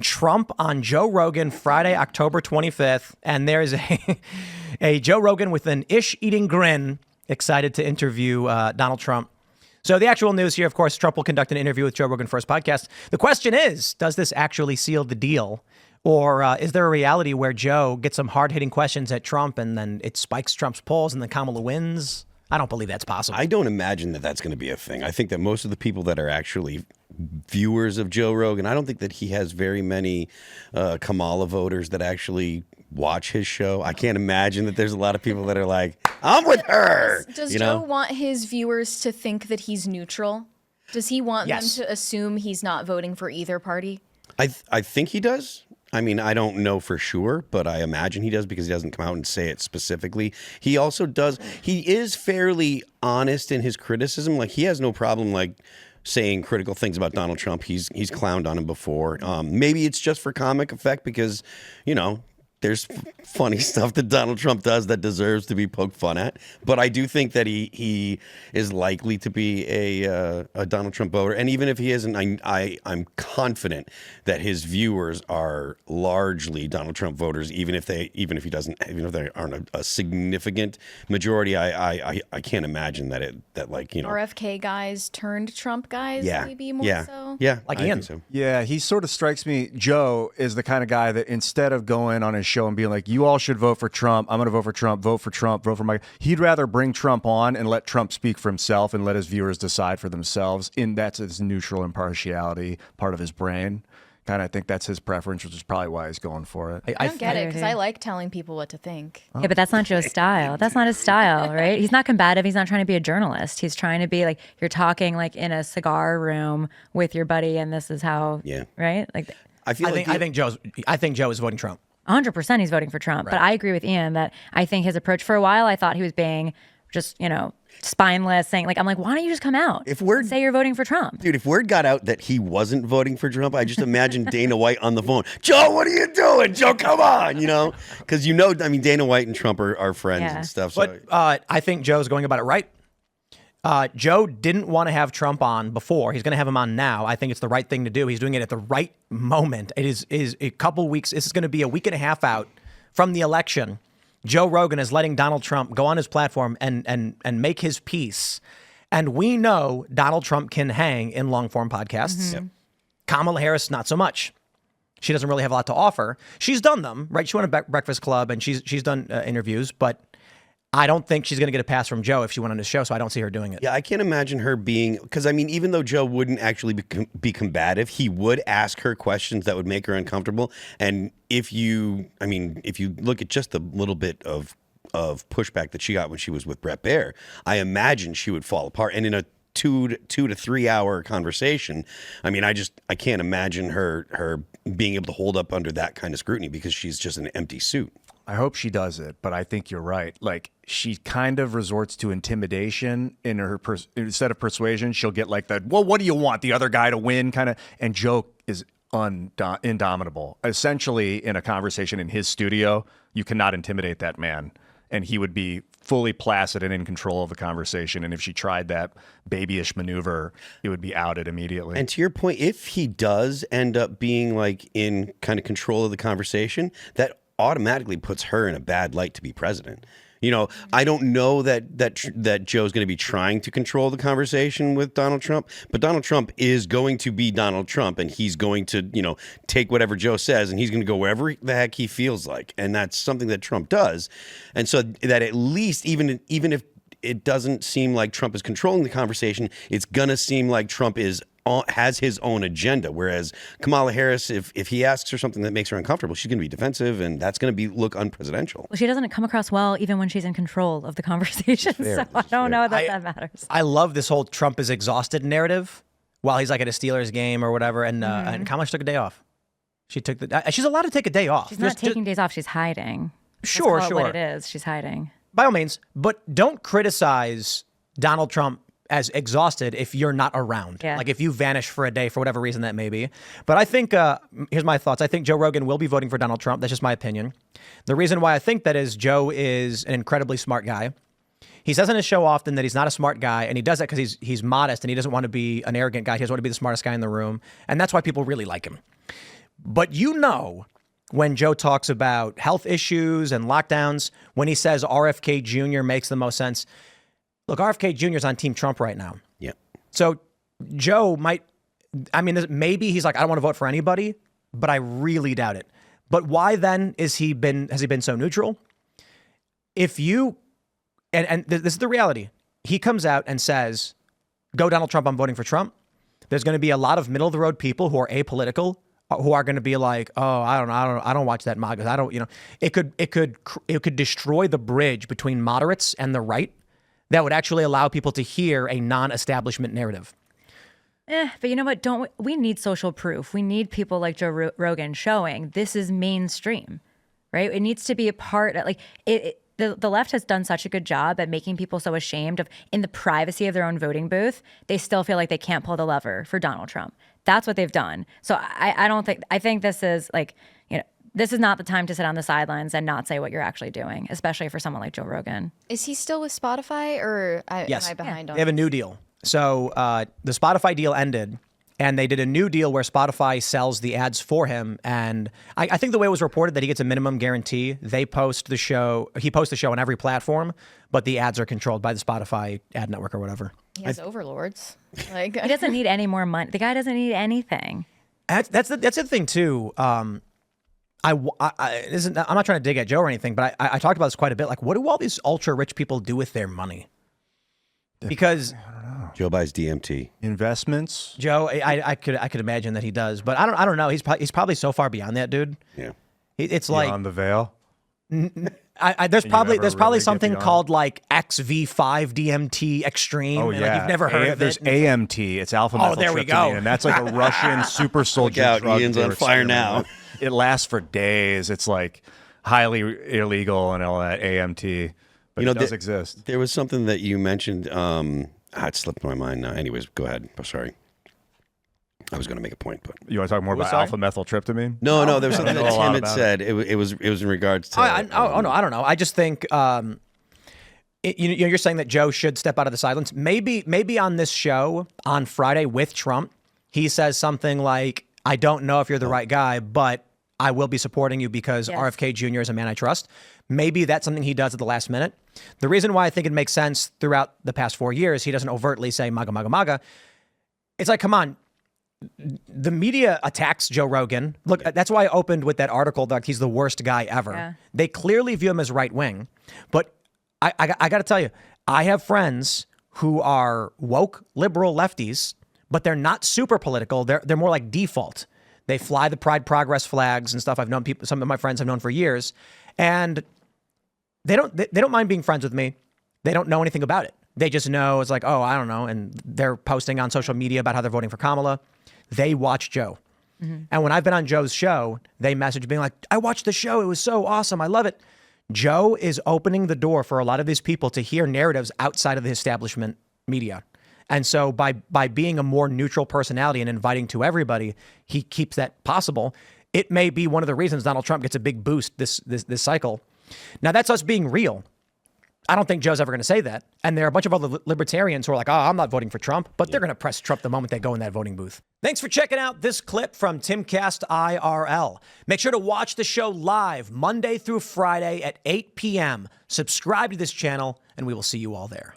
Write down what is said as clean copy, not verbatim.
Trump on Joe Rogan Friday, October 25th. And there's a Joe Rogan with an ish-eating grin, excited to interview Donald Trump. So the actual news here, of course, Trump will conduct an interview with Joe Rogan for his podcast. The question is, does this actually seal the deal? Or is there a reality where Joe gets some hard-hitting questions at Trump and then it spikes Trump's polls and then Kamala wins? I don't believe that's possible. I don't imagine that that's going to be a thing. I think that most of the people that are actually viewers of Joe Rogan, I don't think that he has very many Kamala voters that actually watch his show. I can't imagine that there's a lot of people that are like, I'm with her. Does Joe want his viewers to think that he's neutral? Does he want them to assume he's not voting for either party? I think he does. I mean, I don't know for sure, but I imagine he does because he doesn't come out and say it specifically. He also does. He is fairly honest in his criticism. Like, he has no problem, like, saying critical things about Donald Trump. He's clowned on him before. Maybe it's just for comic effect because, you know, there's funny stuff that Donald Trump does that deserves to be poked fun at. But I do think that he is likely to be a Donald Trump voter. And even if he isn't, I'm confident that his viewers are largely Donald Trump voters, even if they aren't a significant majority. I can't imagine that like, you know, RFK guys turned Trump guys, maybe more so. Yeah, like I Ian. think so. Yeah, he sort of strikes me. Joe is the kind of guy that instead of going on his show and being like, you all should vote for Trump, I'm going to vote for Trump, vote for my, he'd rather bring Trump on and let Trump speak for himself and let his viewers decide for themselves. That's his neutral impartiality part of his brain. I think that's his preference, which is probably why he's going for it. I don't get it because I like telling people what to think. Yeah, but that's not Joe's style. That's not his style, right? He's not combative. He's not trying to be a journalist. He's trying to be like, you're talking like in a cigar room with your buddy, and this is how, right? Like, I think Joe is voting Trump. 100% he's voting for Trump. Right. But I agree with Ian that I think his approach for a while, I thought he was being just, you know, spineless, saying like, I'm like, why don't you just come out and say you're voting for Trump? Dude, if word got out that he wasn't voting for Trump, I just imagine Dana White on the phone. Joe, what are you doing? Joe, come on, you know? Because, you know, I mean, Dana White and Trump are friends and stuff. But I think Joe's going about it right. Joe didn't want to have Trump on before. He's going to have him on now. I think it's the right thing to do. He's doing it at the right moment. It is a couple weeks. This is going to be a week and a half out from the election. Joe Rogan is letting Donald Trump go on his platform and make his piece. And we know Donald Trump can hang in long-form podcasts. Yep. Kamala Harris, not so much. She doesn't really have a lot to offer. She's done them, right? She went on Breakfast Club and she's done interviews, but I don't think she's going to get a pass from Joe if she went on his show, so I don't see her doing it. Yeah, I can't imagine her being, because I mean, even though Joe wouldn't actually be combative, he would ask her questions that would make her uncomfortable. And if you look at just the little bit of pushback that she got when she was with Bret Baier, I imagine she would fall apart. And in a 2 to 3 hour conversation, I mean, I can't imagine her being able to hold up under that kind of scrutiny because she's just an empty suit. I hope she does it, but I think you're right. Like, she kind of resorts to intimidation in her instead of persuasion. She'll get like that, well, what do you want? The other guy to win kind of. And Joe is indomitable. Essentially, in a conversation in his studio, you cannot intimidate that man. And he would be fully placid and in control of the conversation. And if she tried that babyish maneuver, it would be outed immediately. And to your point, if he does end up being like in kind of control of the conversation, that automatically puts her in a bad light to be president. You know, I don't know that Joe's going to be trying to control the conversation with Donald Trump, but Donald Trump is going to be Donald Trump, and he's going to, you know, take whatever Joe says, and he's going to go wherever the heck he feels like, and that's something that Trump does. And so that at least even if it doesn't seem like Trump is controlling the conversation, it's going to seem like Trump has his own agenda, whereas Kamala Harris, if he asks her something that makes her uncomfortable, she's going to be defensive, and that's going to look unpresidential. Well, she doesn't come across well even when she's in control of the conversation, so I don't know that matters. I love this whole Trump is exhausted narrative while he's like at a Steelers game or whatever, and Kamala took a day off. She's allowed to take a day off. She's not taking days off, she's hiding. Sure. What it is, she's hiding. By all means, but don't criticize Donald Trump as exhausted if you're not around. Yeah. Like if you vanish for a day for whatever reason that may be. But I think, here's my thoughts. I think Joe Rogan will be voting for Donald Trump. That's just my opinion. The reason why I think that is Joe is an incredibly smart guy. He says on his show often that he's not a smart guy, and he does that because he's modest and he doesn't want to be an arrogant guy. He doesn't want to be the smartest guy in the room. And that's why people really like him. But you know, when Joe talks about health issues and lockdowns, when he says RFK Jr. makes the most sense. Look, RFK Jr. is on Team Trump right now. Yeah. So Joe might, I mean, maybe he's like, I don't want to vote for anybody, but I really doubt it. But why then has he been so neutral? If you, and this is the reality, he comes out and says, go Donald Trump, I'm voting for Trump. There's going to be a lot of middle of the road people who are apolitical, who are going to be like, oh, I don't watch that MAGA. I don't, it could destroy the bridge between moderates and the right that would actually allow people to hear a non-establishment narrative. But you know what? We need social proof. We need people like Joe Rogan showing this is mainstream, right? It needs to be a part of, like the left has done such a good job at making people so ashamed of, in the privacy of their own voting booth, they still feel like they can't pull the lever for Donald Trump. That's what they've done. So I think this is like, this is not the time to sit on the sidelines and not say what you're actually doing, especially for someone like Joe Rogan. Is he still with Spotify, or Yes. am I behind on They have a new deal. So the Spotify deal ended, and they did a new deal where Spotify sells the ads for him. And I think the way it was reported that he gets a minimum guarantee. He posts the show on every platform, but the ads are controlled by the Spotify ad network or whatever. He has overlords. Like He doesn't need any more money. The guy doesn't need anything. That's the thing too. I'm not trying to dig at Joe or anything, but I talked about this quite a bit. Like, what do all these ultra rich people do with their money? Because Joe buys DMT. Investments. Joe, I could imagine that he does, but I don't know. He's probably so far beyond that, dude. Yeah. It's like On the veil. there's probably really something get beyond called like XV5 DMT extreme. Oh and, yeah, like, you've never heard of there's it. AMT. It's alpha methyltryptamine, there we go. and that's like a Russian super soldier Look out, drug. Ian's they're on fire now. experimenting with. It lasts for days. It's like highly illegal and all that AMT, but it does exist. There was something that you mentioned. It slipped my mind now. Anyways, go ahead. I'm sorry. I was going to make a point, but You want to talk more about alpha methyltryptamine? no. There was something know that a lot Tim had about said. It was in regards to. No, I don't know. I just think you're saying that Joe should step out of the silence. Maybe on this show on Friday with Trump, he says something like, "I don't know if you're the right guy, but I will be supporting you because RFK Jr. is a man I trust." Maybe that's something he does at the last minute. The reason why I think it makes sense throughout the past 4 years, he doesn't overtly say MAGA, MAGA, MAGA. It's like, come on. The media attacks Joe Rogan. Look, that's why I opened with that article that he's the worst guy ever. Yeah. They clearly view him as right wing. But I got to tell you, I have friends who are woke liberal lefties, but they're not super political. They're more like default. They fly the Pride Progress flags and stuff. I've known people. Some of my friends have known for years, and they don't mind being friends with me. They don't know anything about it. They just know it's like, oh, I don't know, and they're posting on social media about how they're voting for Kamala. They watch Joe. Mm-hmm. And when I've been on Joe's show, they message being like, I watched the show. It was so awesome. I love it. Joe is opening the door for a lot of these people to hear narratives outside of the establishment media. And so by being a more neutral personality and inviting to everybody, he keeps that possible. It may be one of the reasons Donald Trump gets a big boost this cycle. Now, that's us being real. I don't think Joe's ever going to say that. And there are a bunch of other libertarians who are like, oh, I'm not voting for Trump, but they're going to press Trump the moment they go in that voting booth. Thanks for checking out this clip from Timcast IRL. Make sure to watch the show live Monday through Friday at 8 p.m. Subscribe to this channel, and we will see you all there.